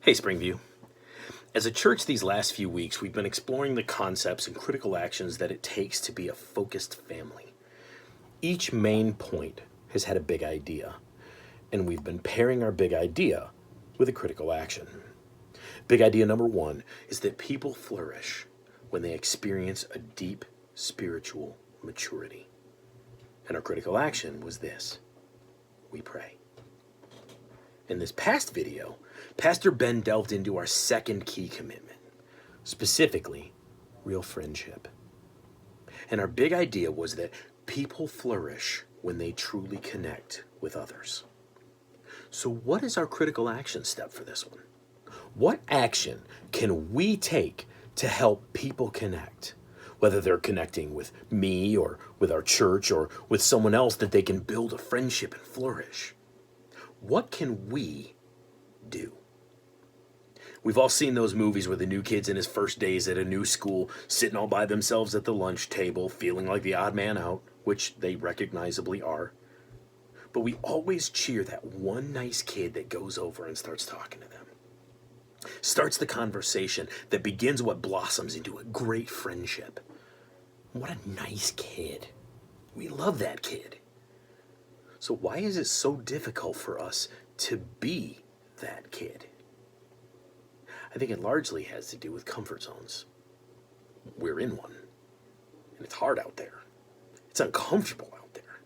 Hey, Springview. As a church these last few weeks, we've been exploring the concepts and critical actions that it takes to be a focused family. Each main point has had a big idea, and we've been pairing our big idea with a critical action. Big idea number one is that people flourish when they experience a deep spiritual maturity. And our critical action was this: we pray. In this past video, Pastor Ben delved into our second key commitment, specifically real friendship. And our big idea was that people flourish when they truly connect with others. So what is our critical action step for this one? What action can we take to help people connect? Whether they're connecting with me or with our church or with someone else that they can build a friendship and flourish. What can we do? We've all seen those movies where the new kid's in his first days at a new school, sitting all by themselves at the lunch table, feeling like the odd man out, which they recognizably are. But we always cheer that one nice kid that goes over and starts talking to them. Starts the conversation that begins what blossoms into a great friendship. What a nice kid. We love that kid. So why is it so difficult for us to be that kid? I think it largely has to do with comfort zones. We're in one, and it's hard out there. It's uncomfortable out there.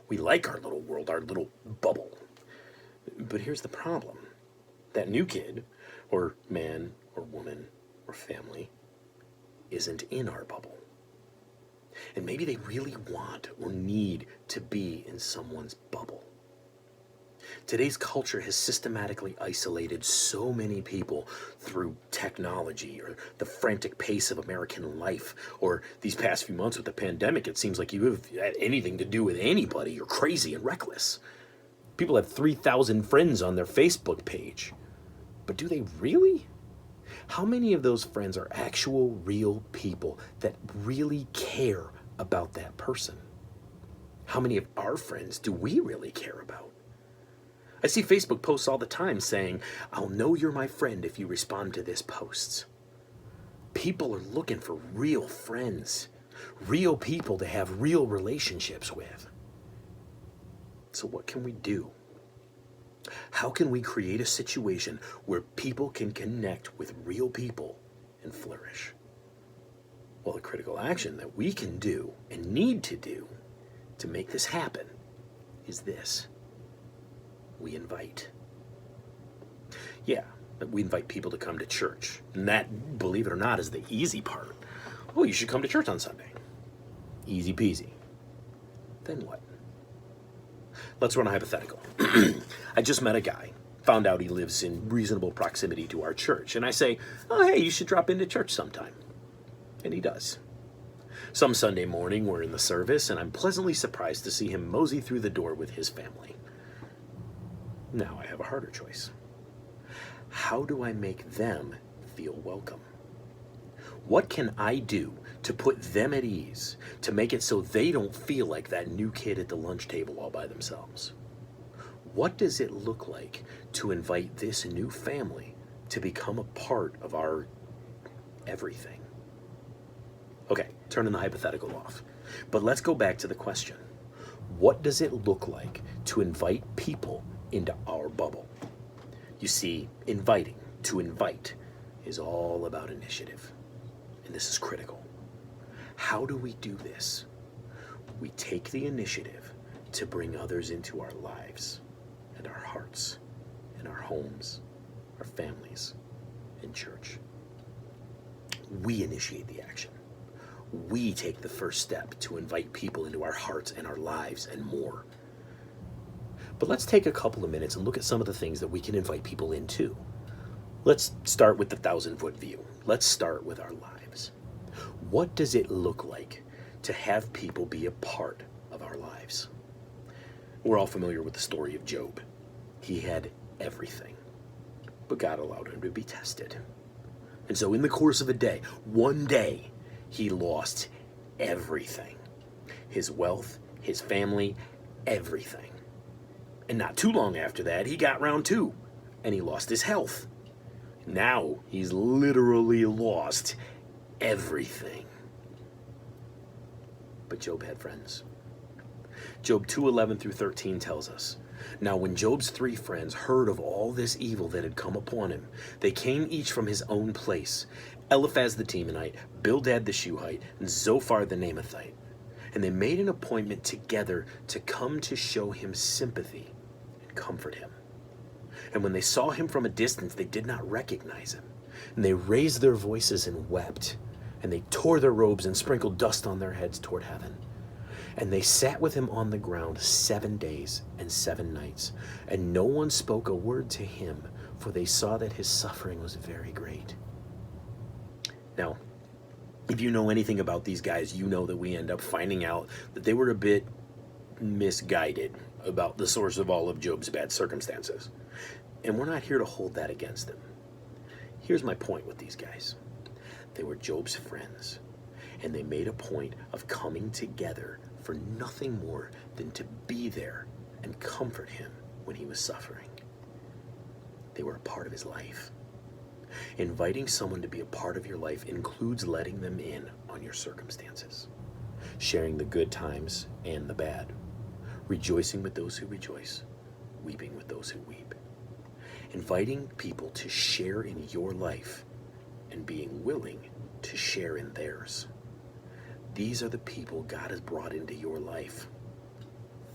We like our little world, our little bubble. But here's the problem. That new kid, or man, or woman, or family, isn't in our bubble. And maybe they really want or need to be in someone's bubble. Today's culture has systematically isolated so many people through technology or the frantic pace of American life, or these past few months with the pandemic, it seems like you have had anything to do with anybody, you're crazy and reckless. People have 3,000 friends on their Facebook page. But do they really? How many of those friends are actual, real people that really care about that person? How many of our friends do we really care about? I see Facebook posts all the time saying, "I'll know you're my friend if you respond to this post." People are looking for real friends, real people to have real relationships with. So what can we do? How can we create a situation where people can connect with real people and flourish? Well, the critical action that we can do and need to do to make this happen is this: we invite. Yeah, we invite people to come to church. And that, believe it or not, is the easy part. Oh, you should come to church on Sunday. Easy peasy. Then what? Let's run a hypothetical. I just met a guy, found out he lives in reasonable proximity to our church, and I say, "Oh, hey, you should drop into church sometime." And he does. Some Sunday morning, we're in the service, and I'm pleasantly surprised to see him mosey through the door with his family. Now I have a harder choice. How do I make them feel welcome? What can I do to put them at ease, to make it so they don't feel like that new kid at the lunch table all by themselves? What does it look like to invite this new family to become a part of our everything? Okay, turning the hypothetical off. But let's go back to the question. What does it look like to invite people into our bubble? You see, to invite, is all about initiative. And this is critical. How do we do this? We take the initiative to bring others into our lives and our hearts and our homes, our families, and church. We initiate the action. We take the first step to invite people into our hearts and our lives and more. But let's take a couple of minutes and look at some of the things that we can invite people into. Let's start with the 1,000-foot view. Let's start with our lives. What does it look like to have people be a part of our lives? We're all familiar with the story of Job. He had everything, but God allowed him to be tested. And so in the course of a day, one day, he lost everything. His wealth, his family, everything. And not too long after that, he got round two, and he lost his health. Now he's literally lost everything. But Job had friends. Job 2:11 through 13 tells us, "Now when Job's 3 friends heard of all this evil that had come upon him, they came each from his own place, Eliphaz the Temanite, Bildad the Shuhite, and Zophar the Naamathite. And they made an appointment together to come to show him sympathy and comfort him. And when they saw him from a distance, they did not recognize him. And they raised their voices and wept, and they tore their robes and sprinkled dust on their heads toward heaven. And they sat with him on the ground 7 days and 7 nights, and no one spoke a word to him, for they saw that his suffering was very great." Now, if you know anything about these guys, you know that we end up finding out that they were a bit misguided about the source of all of Job's bad circumstances. And we're not here to hold that against them. Here's my point with these guys. They were Job's friends, and they made a point of coming together for nothing more than to be there and comfort him when he was suffering. They were a part of his life. Inviting someone to be a part of your life includes letting them in on your circumstances, sharing the good times and the bad, rejoicing with those who rejoice, weeping with those who weep. Inviting people to share in your life and being willing to share in theirs. These are the people God has brought into your life.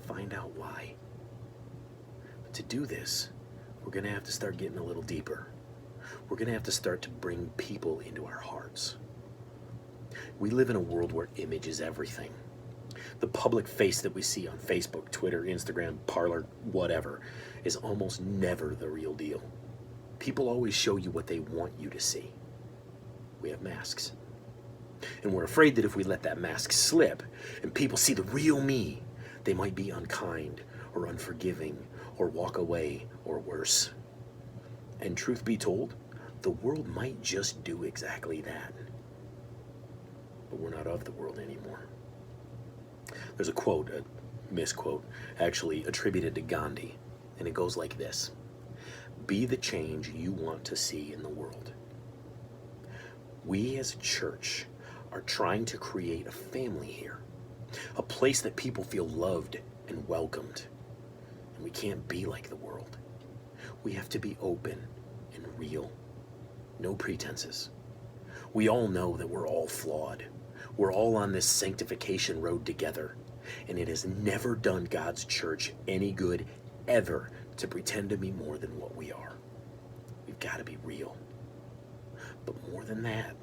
Find out why. But to do this, we're going to have to start getting a little deeper. We're going to have to start to bring people into our hearts. We live in a world where image is everything. The public face that we see on Facebook, Twitter, Instagram, Parler, whatever, is almost never the real deal. People always show you what they want you to see. We have masks. And we're afraid that if we let that mask slip and people see the real me, they might be unkind or unforgiving or walk away or worse. And truth be told, the world might just do exactly that. But we're not of the world anymore. There's a quote, a misquote, actually attributed to Gandhi, and it goes like this: "Be the change you want to see in the world." We as a church are trying to create a family here, a place that people feel loved and welcomed. And we can't be like the world. We have to be open and real. No pretenses. We all know that we're all flawed. We're all on this sanctification road together. And it has never done God's church any good ever to pretend to be more than what we are. We've got to be real. But more than that,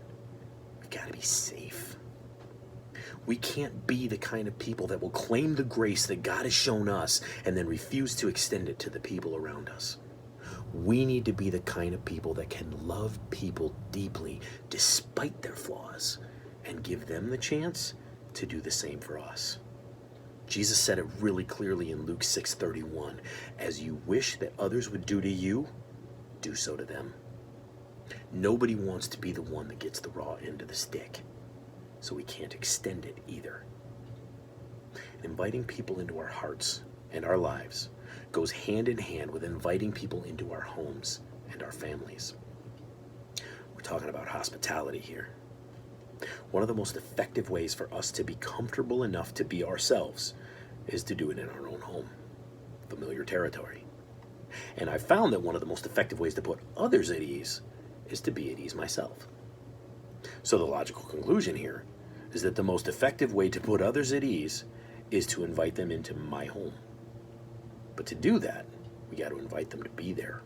we've got to be safe. We can't be the kind of people that will claim the grace that God has shown us and then refuse to extend it to the people around us. We need to be the kind of people that can love people deeply despite their flaws and give them the chance to do the same for us. Jesus said it really clearly in Luke 6:31, "As you wish that others would do to you, do so to them." Nobody wants to be the one that gets the raw end of the stick, so we can't extend it either. Inviting people into our hearts and our lives goes hand in hand with inviting people into our homes and our families. We're talking about hospitality here. One of the most effective ways for us to be comfortable enough to be ourselves is to do it in our own home, familiar territory. And I found that one of the most effective ways to put others at ease is to be at ease myself. So the logical conclusion here is that the most effective way to put others at ease is to invite them into my home. But to do that, we got to invite them to be there.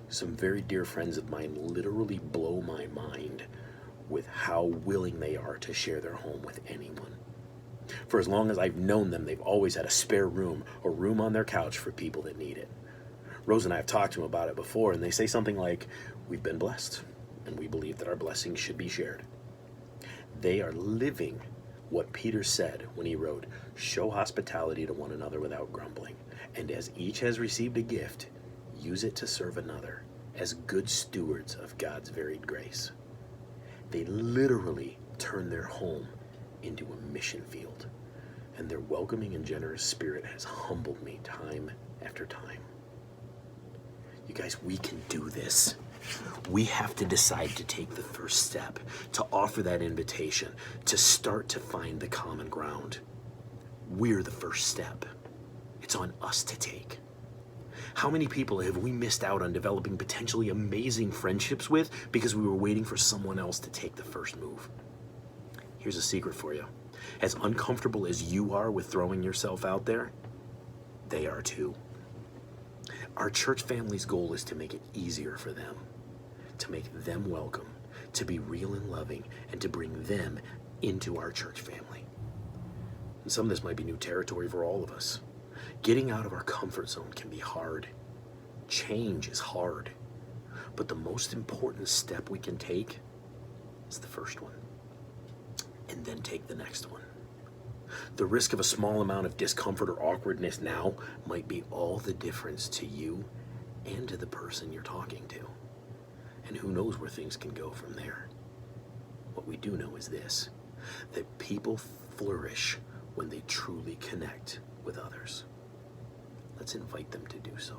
Some very dear friends of mine literally blow my mind with how willing they are to share their home with anyone. For as long as I've known them, they've always had a spare room or room on their couch for people that need it. Rose and I have talked to them about it before, and they say something like, "We've been blessed, and we believe that our blessings should be shared." They are living what Peter said when he wrote, "Show hospitality to one another without grumbling, and as each has received a gift, use it to serve another as good stewards of God's varied grace." They literally turn their home into a mission field, and their welcoming and generous spirit has humbled me time after time. You guys, we can do this. We have to decide to take the first step, to offer that invitation, to start to find the common ground. We're the first step. It's on us to take. How many people have we missed out on developing potentially amazing friendships with because we were waiting for someone else to take the first move? Here's a secret for you. As uncomfortable as you are with throwing yourself out there, they are too. Our church family's goal is to make it easier for them, to make them welcome, to be real and loving, and to bring them into our church family. And some of this might be new territory for all of us. Getting out of our comfort zone can be hard. Change is hard. But the most important step we can take is the first one. And then take the next one. The risk of a small amount of discomfort or awkwardness now might be all the difference to you and to the person you're talking to. And who knows where things can go from there. What we do know is this, that people flourish when they truly connect with others. Let's invite them to do so.